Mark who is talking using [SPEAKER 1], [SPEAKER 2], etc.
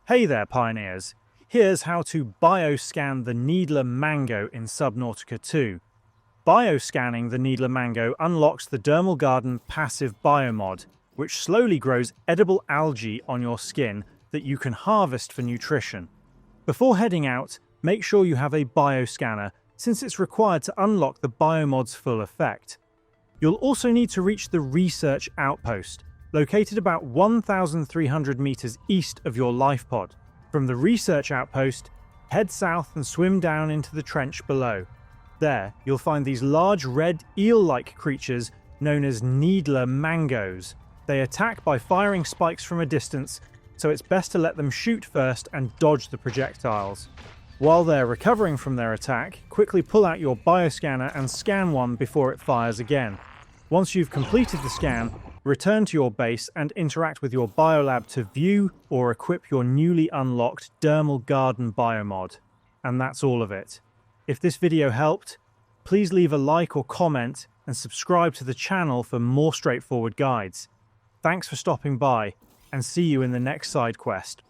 [SPEAKER 1] Hey there, pioneers! Here's how to bioscan the Needler Mango in Subnautica 2. Bioscanning the Needler Mango unlocks the Dermal Garden passive biomod, which slowly grows edible algae on your skin that you can harvest for nutrition. Before heading out, make sure you have a bioscanner, since it's required to unlock the biomod's full effect. You'll also need to reach the research outpost, located about 1,300 meters east of your life pod. From the research outpost, head south and swim down into the trench below. There, you'll find these large red eel-like creatures known as Needler Mangoes. They attack by firing spikes from a distance, so it's best to let them shoot first and dodge the projectiles. While they're recovering from their attack, quickly pull out your bioscanner and scan one before it fires again. Once you've completed the scan, return to your base and interact with your biolab to view or equip your newly unlocked Dermal Garden biomod. And that's all of it. If this video helped, please leave a like or comment and subscribe to the channel for more straightforward guides. Thanks for stopping by, and see you in the next side quest.